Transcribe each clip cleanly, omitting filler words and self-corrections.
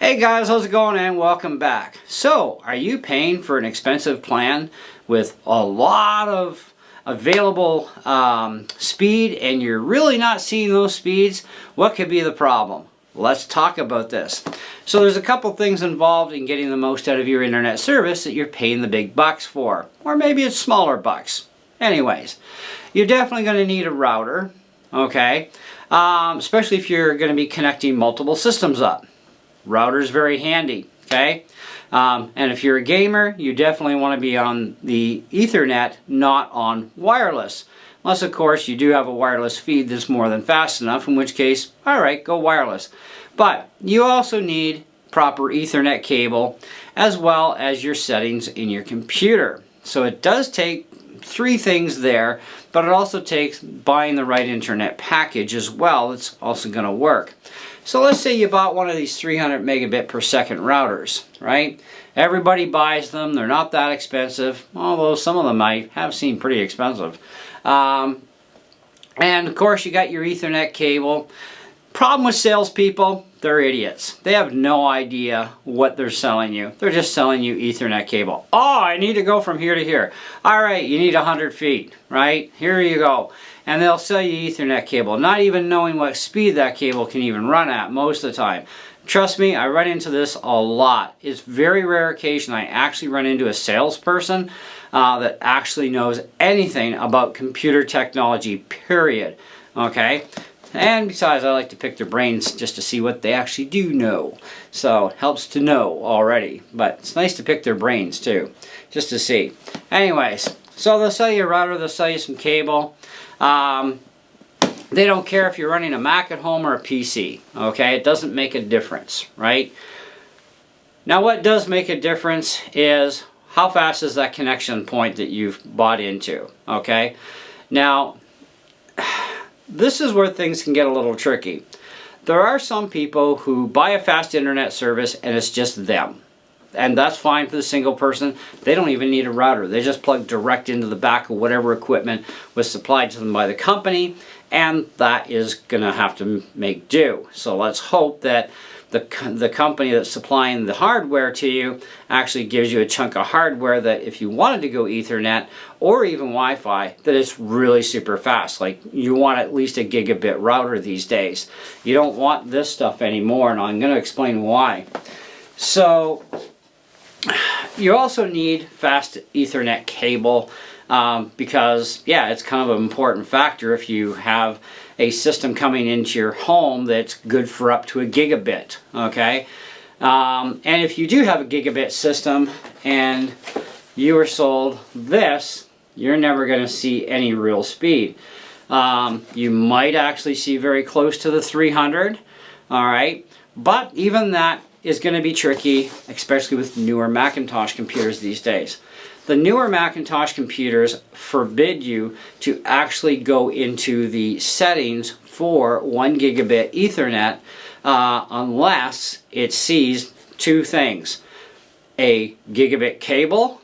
Hey guys, how's it going and welcome back. So, are you paying for an expensive plan with a lot of available speed and you're really not seeing those speeds? What could be the problem? Let's talk about this. So there's a couple things involved in getting the most out of your internet service that you're paying the big bucks for. Or maybe it's smaller bucks. Anyways, you're definitely going to need a router, okay? Especially if you're going to be connecting multiple systems up. Router's very handy, okay? And if you're a gamer, you definitely want to be on the Ethernet, not on wireless. Unless, of course, you do have a wireless feed that's more than fast enough, in which case, alright, go wireless. But you also need proper Ethernet cable, as well as your settings in your computer. So it does take three things there, but it also takes buying the right internet package as well. It's also going to work. So let's say you bought one of these 300 megabit per second routers, right? Everybody buys them. They're not that expensive, although some of them might have seemed pretty expensive. And of course you got your Ethernet cable. Problem with salespeople, they're idiots. They have no idea what they're selling you. They're just selling you Ethernet cable. Oh, I need to go from here to here. All right, you need 100 feet, right? Here you go. And they'll sell you Ethernet cable, not even knowing what speed that cable can even run at most of the time. Trust me, I run into this a lot. It's very rare occasion I actually run into a salesperson that actually knows anything about computer technology, period. Okay? And besides, I like to pick their brains just to see what they actually do know. So, it helps to know already. But it's nice to pick their brains too, just to see. Anyways, so they'll sell you a router, they'll sell you some cable. They don't care if you're running a Mac at home or a PC, okay? It doesn't make a difference, right? Now what does make a difference is how fast is that connection point that you've bought into, okay? Now, this is where things can get a little tricky. There are some people who buy a fast internet service and it's just them. And that's fine for the single person. They don't even need a router. They just plug direct into the back of whatever equipment was supplied to them by the company, and that is going to have to make do. So let's hope that the company that's supplying the hardware to you actually gives you a chunk of hardware that if you wanted to go Ethernet or even Wi-Fi, that it's really super fast. Like you want at least a gigabit router these days. You don't want this stuff anymore, and I'm going to explain why. So you also need fast Ethernet cable because, yeah, it's kind of an important factor if you have a system coming into your home that's good for up to a gigabit, okay? And if you do have a gigabit system and you are sold this, you're never going to see any real speed. You might actually see very close to the 300, all right? But even that is going to be tricky, especially with newer Macintosh computers these days. The newer Macintosh computers forbid you to actually go into the settings for 1 gigabit Ethernet unless it sees two things: a gigabit cable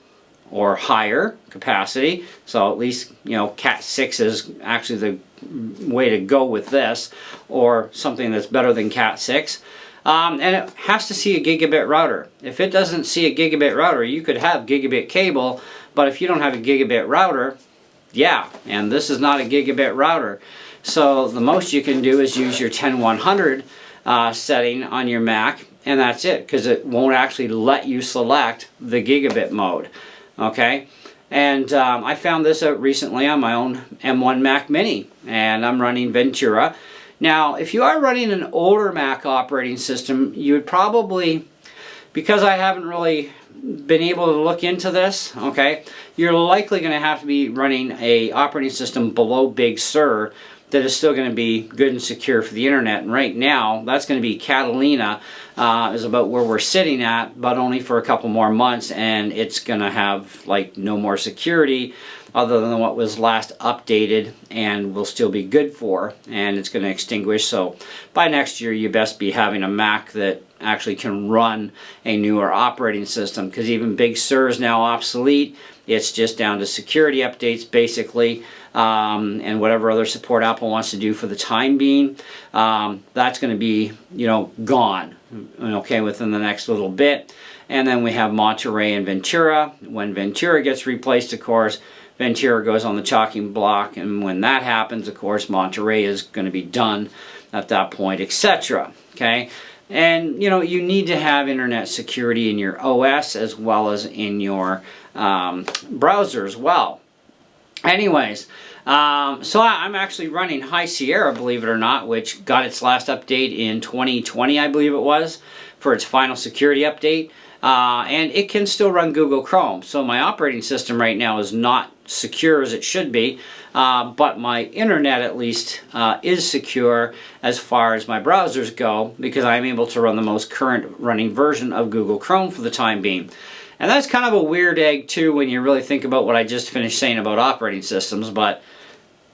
or higher capacity. So at least, you know, Cat 6 is actually the way to go with this, or something that's better than Cat 6. And it has to see a gigabit router. If it doesn't see a gigabit router, you could have gigabit cable, but if you don't have a gigabit router, yeah, and this is not a gigabit router. So the most you can do is use your 10100 setting on your Mac, and that's it, because it won't actually let you select the gigabit mode. Okay? And I found this out recently on my own M1 Mac Mini, and I'm running Ventura. Now, if you are running an older Mac operating system, you would probably, because I haven't really been able to look into this, okay, you're likely going to have to be running a operating system below Big Sur that is still going to be good and secure for the internet. And right now, that's going to be Catalina, is about where we're sitting at, but only for a couple more months, and it's going to have like no more security other than what was last updated and will still be good for, and it's going to extinguish. So by next year you best be having a Mac that actually can run a newer operating system, because even Big Sur is now obsolete. It's just down to security updates basically. and whatever other support Apple wants to do for the time being, that's going to be, you know, gone, okay, within the next little bit. And then we have Monterey and Ventura. When Ventura gets replaced, of course, Ventura goes on the chopping block, and when that happens, of course, Monterey is going to be done at that point, etc. Okay, and you know, you need to have internet security in your OS as well as in your browser as well. Anyways, so I'm actually running High Sierra, believe it or not, which got its last update in 2020, I believe it was, for its final security update. And it can still run Google Chrome. So my operating system right now is not secure as it should be, but my internet at least is secure as far as my browsers go, because I'm able to run the most current running version of Google Chrome for the time being. And that's kind of a weird egg too when you really think about what I just finished saying about operating systems, but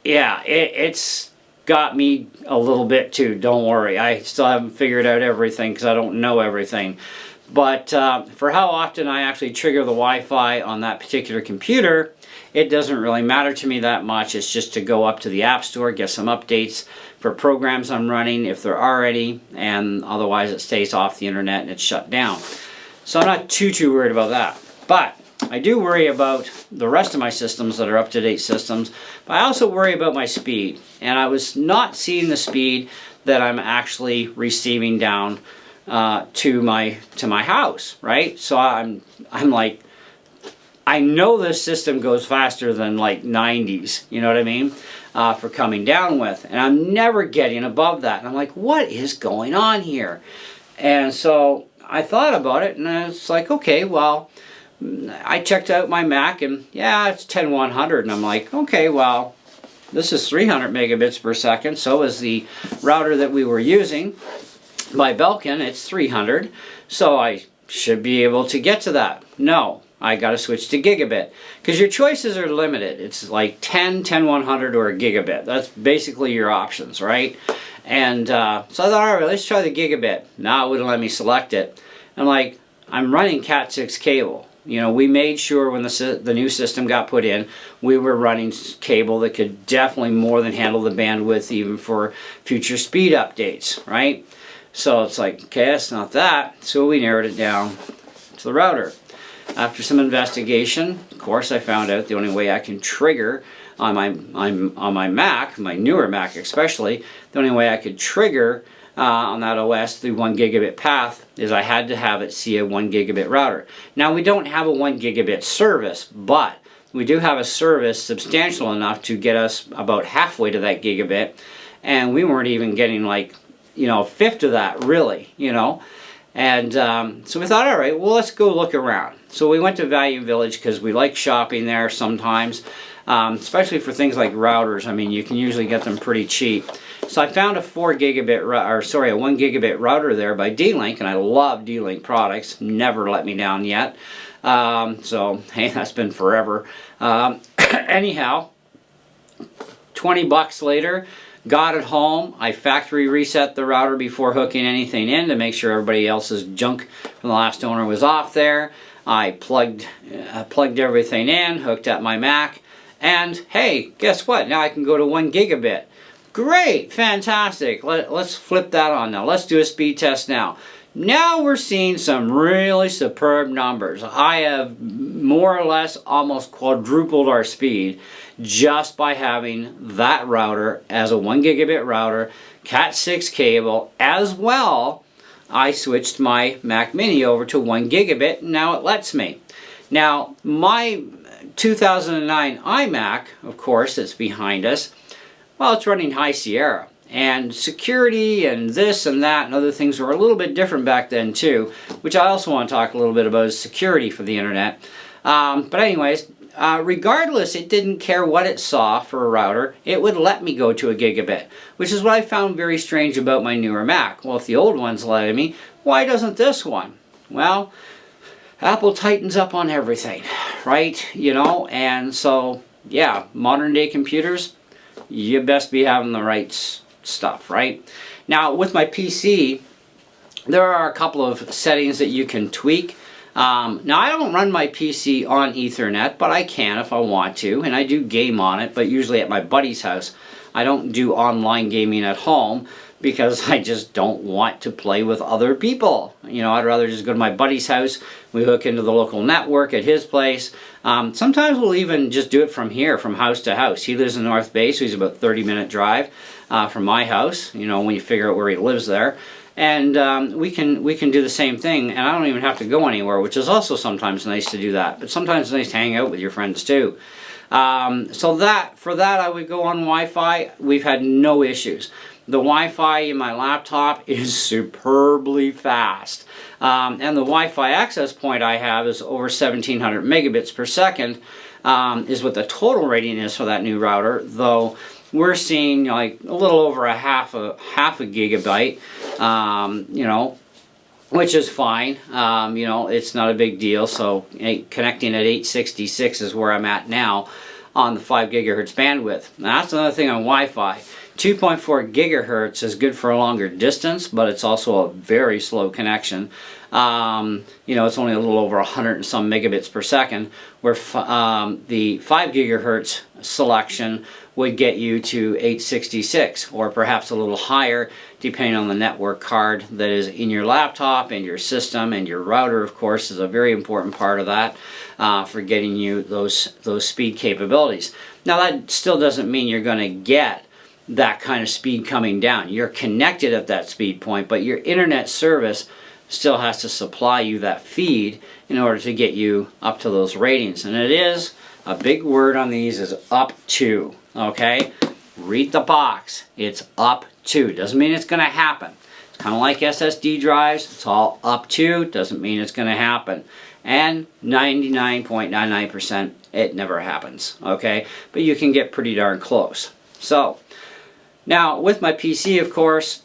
yeah, it's got me a little bit too, don't worry. I still haven't figured out everything because I don't know everything. But for how often I actually trigger the Wi-Fi on that particular computer, it doesn't really matter to me that much. It's just to go up to the App Store, get some updates for programs I'm running, if there are any, and otherwise it stays off the internet and it's shut down. So I'm not too worried about that. But I do worry about the rest of my systems that are up-to-date systems, but I also worry about my speed. And I was not seeing the speed that I'm actually receiving down to my house, right? So I'm like, I know this system goes faster than like 90s, you know what I mean, for coming down with, and I'm never getting above that. And I'm like, what is going on here? And so I thought about it, and it's like, okay, well, I checked out my Mac, and yeah, it's 10100, and I'm like, okay, well, this is 300 megabits per second, so is the router that we were using by Belkin, it's 300, so I should be able to get to that. No, I got to switch to gigabit, because your choices are limited. It's like 10, 10100, or a gigabit. That's basically your options, right? And so I thought, all right, let's try the gigabit. Now it wouldn't let me select it. I'm like, I'm running Cat 6 cable. You know, we made sure when the new system got put in, we were running cable that could definitely more than handle the bandwidth even for future speed updates, right? So it's like, okay, that's not that. So we narrowed it down to the router. After some investigation, of course, I found out the only way I can trigger on my Mac, my newer Mac especially, the only way I could trigger on that OS the 1 gigabit path is I had to have it see a 1 gigabit router. Now we don't have a 1 gigabit service, but we do have a service substantial enough to get us about halfway to that gigabit, and we weren't even getting like, you know, a fifth of that really, you know. And so we thought, all right, well, let's go look around. So we went to Value Village because we like shopping there sometimes, especially for things like routers. I mean, you can usually get them pretty cheap. So I found a 1 gigabit router there by D-Link, and I love D-Link products. Never let me down yet. So hey, that's been forever. Anyhow, 20 bucks later, got it home. I factory reset the router before hooking anything in to make sure everybody else's junk from the last owner was off there. I plugged everything in, hooked up my Mac, and hey, guess what? Now I can go to 1 gigabit. Great, fantastic. Let's flip that on now. Let's do a speed test now. Now we're seeing some really superb numbers. I have more or less almost quadrupled our speed just by having that router as a 1 gigabit router, Cat 6 cable, as well. I switched my Mac Mini over to 1 gigabit, and now it lets me. Now, my 2009 iMac, of course, that's behind us, well, it's running High Sierra. And security and this and that and other things were a little bit different back then too, which I also want to talk a little bit about is security for the internet. But anyways, regardless, it didn't care what it saw for a router. It would let me go to a gigabit, which is what I found very strange about my newer Mac. Well, if the old one's letting me, why doesn't this one? Well, Apple tightens up on everything, right? You know, and so, yeah, modern day computers, you best be having the right stuff, right? Now, with my PC, there are a couple of settings that you can tweak Now I don't run my PC on Ethernet, but I can if I want to, and I do game on it, but usually at my buddy's house. I don't do online gaming at home because I just don't want to play with other people. You know, I'd rather just go to my buddy's house, we hook into the local network at his place. Sometimes we'll even just do it from here, from house to house. He lives in North Bay, so he's about a 30-minute drive from my house, you know, when you figure out where he lives there. And we can do the same thing, and I don't even have to go anywhere, which is also sometimes nice to do that. But sometimes it's nice to hang out with your friends too. So for that I would go on Wi-Fi. We've had no issues. The Wi-Fi in my laptop is superbly fast. And the Wi-Fi access point I have is over 1700 megabits per second, is what the total rating is for that new router, though we're seeing like a little over a half a gigabyte, you know, which is fine. You know, it's not a big deal. So connecting at 866 is where I'm at now on the 5 gigahertz bandwidth. Now that's another thing on Wi-Fi. 2.4 gigahertz is good for a longer distance, but it's also a very slow connection. You know, it's only a little over 100 and some megabits per second, where the 5 gigahertz selection would get you to 866, or perhaps a little higher, depending on the network card that is in your laptop and your system, and your router, of course, is a very important part of that for getting you those speed capabilities. Now, that still doesn't mean you're going to get that kind of speed coming down. You're connected at that speed point, but your internet service still has to supply you that feed in order to get you up to those ratings. And it is, a big word on these is up to, okay? Read the box. It's up to. Doesn't mean it's going to happen. It's kind of like SSD drives. It's all up to. Doesn't mean it's going to happen. And 99.99% it never happens, okay? But you can get pretty darn close. So, now with my PC, of course,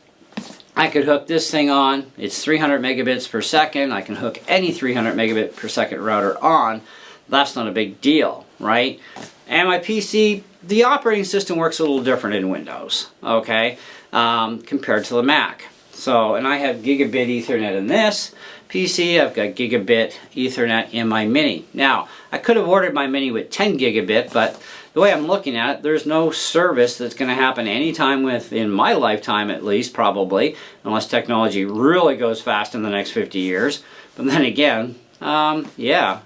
I could hook this thing on. It's 300 megabits per second. I can hook any 300 megabit per second router on. That's not a big deal, right? And my PC, the operating system works a little different in Windows, okay, compared to the Mac. So, and I have gigabit Ethernet in this PC. I've got gigabit Ethernet in my Mini. Now, I could have ordered my Mini with 10 gigabit, but the way I'm looking at it, there's no service that's going to happen anytime within my lifetime, at least, probably, unless technology really goes fast in the next 50 years. But then again, yeah,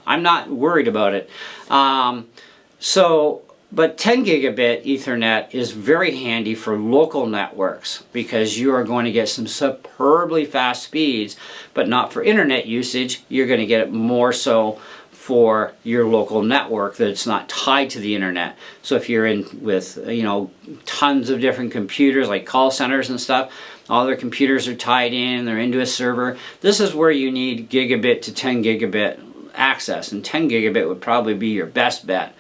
I'm not worried about it. But 10 gigabit Ethernet is very handy for local networks because you are going to get some superbly fast speeds, but not for internet usage. You're going to get it more so for your local network that's not tied to the internet. So if you're in with, you know, tons of different computers like call centers and stuff, all their computers are tied in, they're into a server. This is where you need gigabit to 10 gigabit access, and 10 gigabit would probably be your best bet.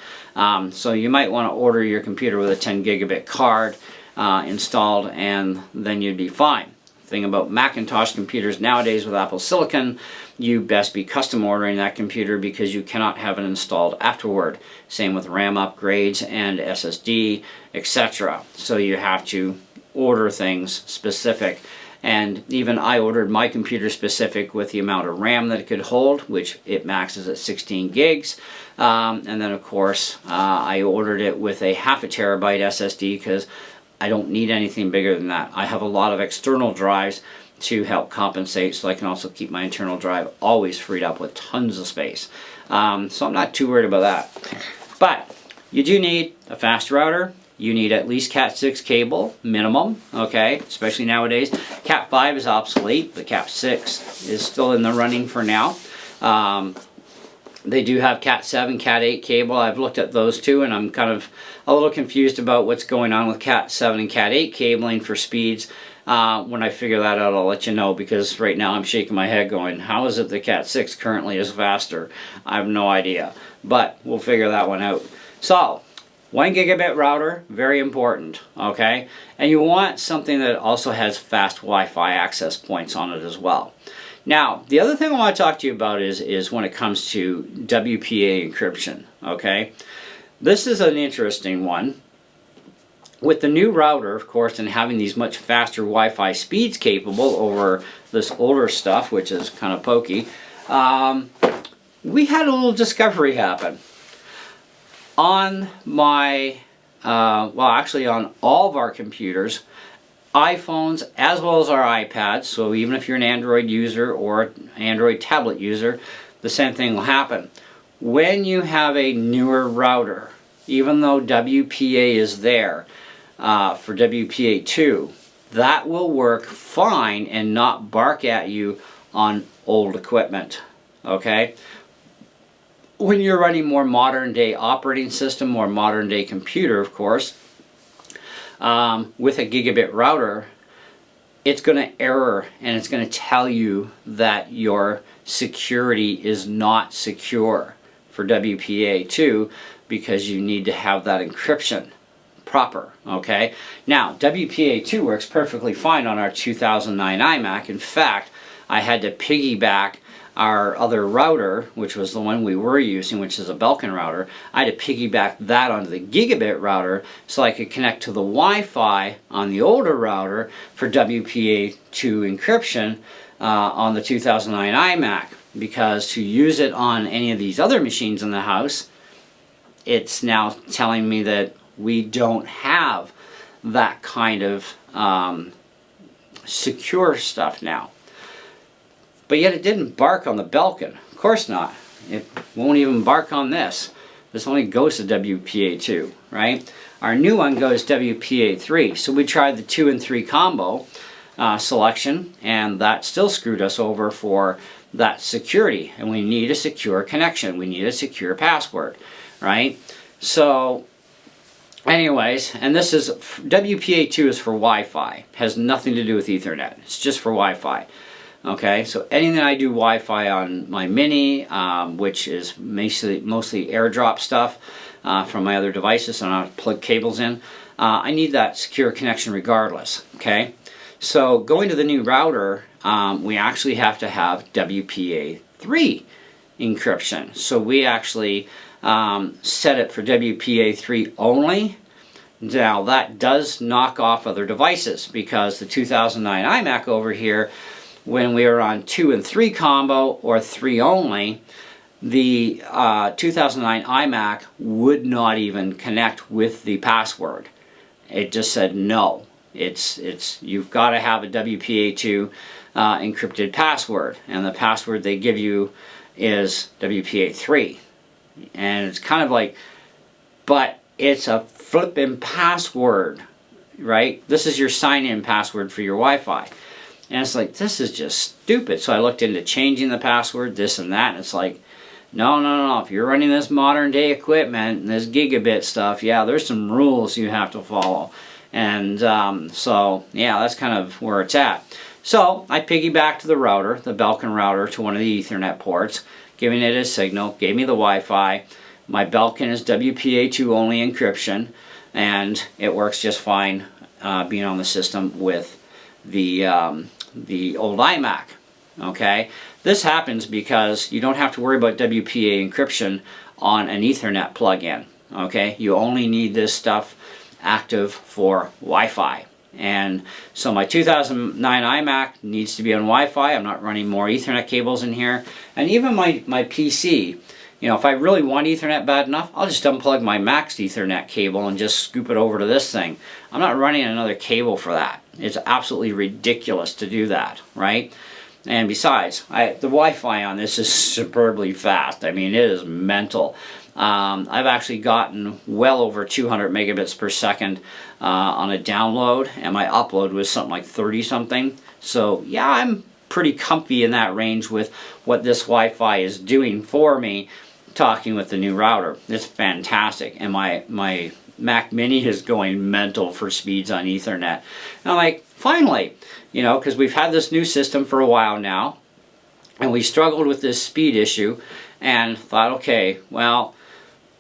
So you might want to order your computer with a 10 gigabit card installed, and then you'd be fine. The thing about Macintosh computers nowadays with Apple Silicon, you best be custom ordering that computer because you cannot have it installed afterward. Same with RAM upgrades and SSD, etc. So you have to order things specific. And even I ordered my computer specific with the amount of RAM that it could hold, which it maxes at 16 gigs. And then of course I ordered it with a half a terabyte SSD because I don't need anything bigger than that. I have a lot of external drives to help compensate, so I can also keep my internal drive always freed up with tons of space. So I'm not too worried about that. But you do need a fast router. You need at least Cat 6 cable, minimum, okay? Especially nowadays. Cat 5 is obsolete, but Cat 6 is still in the running for now. They do have Cat 7, Cat 8 cable. I've looked at those two, and I'm kind of a little confused about what's going on with Cat 7 and Cat 8 cabling for speeds. When I figure that out, I'll let you know, because right now I'm shaking my head going, how is it the Cat 6 currently is faster? I have no idea, but we'll figure that one out. So, 1 gigabit router, very important, okay? And you want something that also has fast Wi-Fi access points on it as well. Now, the other thing I want to talk to you about is when it comes to WPA encryption, okay? This is an interesting one. With the new router, of course, and having these much faster Wi-Fi speeds capable over this older stuff, which is kind of pokey, we had a little discovery happen. On my, well actually on all of our computers, iPhones as well as our iPads, so even if you're an Android user or an Android tablet user, the same thing will happen. When you have a newer router, even though WPA is there for WPA2, that will work fine and not bark at you on old equipment, okay? When you're running more modern day operating system, more modern day computer, of course, with a gigabit router, it's going to error and it's going to tell you that your security is not secure for WPA2 because you need to have that encryption proper, okay? Now, WPA2 works perfectly fine on our 2009 iMac. In fact, I had to piggyback our other router, which was the one we were using, which is a Belkin router. I had to piggyback that onto the gigabit router so I could connect to the Wi-Fi on the older router for WPA2 encryption on the 2009 iMac. Because to use it on any of these other machines in the house, it's now telling me that we don't have that kind of secure stuff now. But yet it didn't bark on the Belkin. Of course not. It won't even bark on this. This only goes to WPA2, right? Our new one goes WPA3. So we tried the 2 and 3 combo selection, and that still screwed us over for that security. And we need a secure connection. We need a secure password, right? So anyways, and this is, WPA2 is for Wi-Fi. Has nothing to do with Ethernet. It's just for Wi-Fi. Okay, so anything I do Wi-Fi on my Mini, which is mostly airdrop stuff from my other devices, so I don't have to plug cables in, I need that secure connection regardless, okay? So going to the new router, we actually have to have WPA3 encryption. So we actually set it for WPA3 only. Now that does knock off other devices because the 2009 iMac over here, when we were on 2 and 3 combo or 3 only, the 2009 iMac would not even connect with the password. It just said no. You've got to have a WPA2 encrypted password, and the password they give you is WPA3. And it's kind of like, but it's a flippin' password, right? This is your sign-in password for your Wi-Fi. And it's like, this is just stupid. So I looked into changing the password, this and that, and it's like, no. If you're running this modern day equipment and this gigabit stuff, yeah, there's some rules you have to follow. And so, yeah, that's kind of where it's at. So I piggybacked the router, the Belkin router, to one of the Ethernet ports, giving it a signal, gave me the Wi-Fi. My Belkin is WPA2 only encryption, and it works just fine being on the system with the old iMac. Okay, this happens because you don't have to worry about WPA encryption on an Ethernet plug-in. Okay, you only need this stuff active for Wi-Fi. And so my 2009 iMac needs to be on Wi-Fi. I'm not running more Ethernet cables in here. And even my PC, you know, if I really want Ethernet bad enough, I'll just unplug my Mac's Ethernet cable and just scoop it over to this thing. I'm not running another cable for that. It's absolutely ridiculous to do that, right? And besides, the Wi-Fi on this is superbly fast. I mean, it is mental. I've actually gotten well over 200 megabits per second on a download, and my upload was something like 30 something. So yeah, I'm pretty comfy in that range with what this Wi-Fi is doing for me, talking with the new router. It's fantastic, and my Mac Mini is going mental for speeds on Ethernet. And I'm like, finally, you know, because we've had this new system for a while now, and we struggled with this speed issue, and thought, okay, well,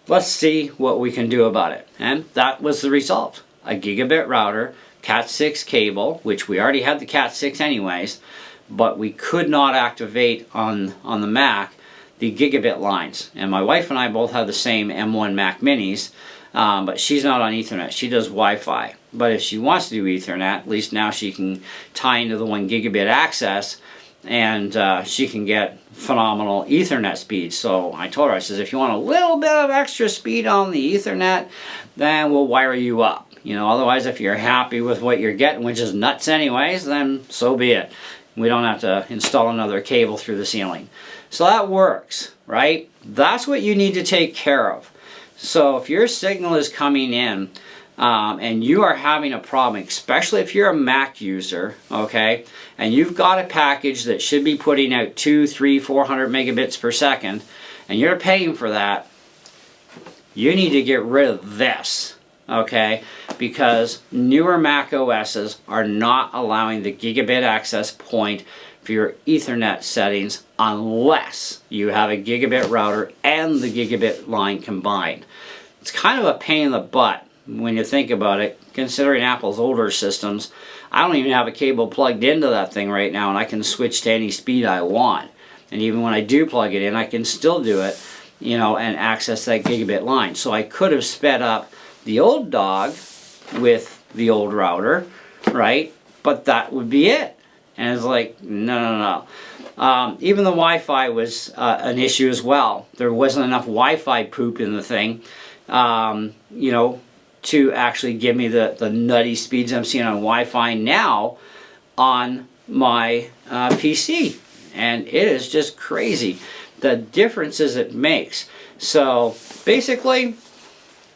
let's see what we can do about it. And that was the result. A gigabit router, Cat6 cable, which we already had the Cat6 anyways, but we could not activate on the Mac the gigabit lines. And my wife and I both have the same M1 Mac Minis, but she's not on Ethernet. She does Wi-Fi. But if she wants to do Ethernet, at least now she can tie into the 1 gigabit access, and she can get phenomenal Ethernet speed. So I told her, I says, if you want a little bit of extra speed on the Ethernet, then we'll wire you up. You know, otherwise if you're happy with what you're getting, which is nuts anyways, then so be it. We don't have to install another cable through the ceiling. So that works, right? That's what you need to take care of. So if your signal is coming in and you are having a problem, especially if you're a Mac user, okay, and you've got a package that should be putting out 200, 300, 400 megabits per second, and you're paying for that, you need to get rid of this, okay, because newer Mac OSs are not allowing the gigabit access point for your Ethernet settings unless you have a gigabit router and the gigabit line combined. It's kind of a pain in the butt when you think about it, considering Apple's older systems. I don't even have a cable plugged into that thing right now, and I can switch to any speed I want. And even when I do plug it in, I can still do it, you know, and access that gigabit line. So I could have sped up the old dog with the old router, right? But that would be it. And it's like, no. Even the Wi-Fi was an issue as well. There wasn't enough Wi-Fi poop in the thing, you know, to actually give me the nutty speeds I'm seeing on Wi-Fi now on my PC. And it is just crazy, the differences it makes. So basically,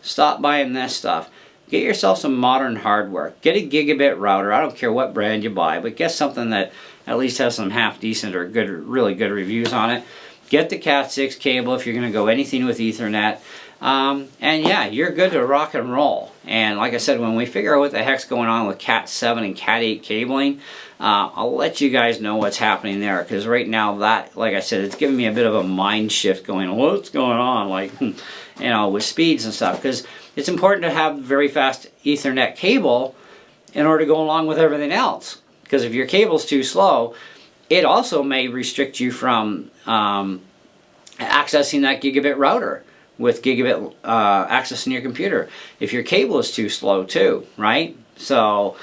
stop buying this stuff. Get yourself some modern hardware. Get a gigabit router. I don't care what brand you buy, but get something that at least has some half decent or good, really good reviews on it. Get the Cat 6 cable if you're going to go anything with Ethernet. And yeah, you're good to rock and roll. And like I said, when we figure out what the heck's going on with Cat 7 and Cat 8 cabling, I'll let you guys know what's happening there. Because right now, that, like I said, it's giving me a bit of a mind shift going, what's going on? Like, you know, with speeds and stuff. Because it's important to have very fast Ethernet cable in order to go along with everything else. Because if your cable's too slow, it also may restrict you from accessing that gigabit router with gigabit access in your computer. If your cable is too slow too, right? So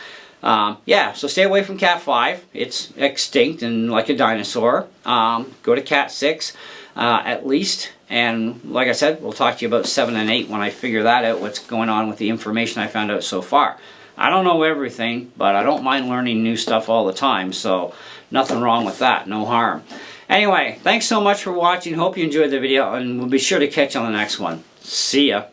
yeah, so stay away from Cat 5. It's extinct and like a dinosaur. Go to Cat 6 at least. And like I said, we'll talk to you about 7 and 8 when I figure that out, what's going on with the information I found out so far. I don't know everything, but I don't mind learning new stuff all the time, so nothing wrong with that, no harm. Anyway, thanks so much for watching. Hope you enjoyed the video, and we'll be sure to catch you on the next one. See ya.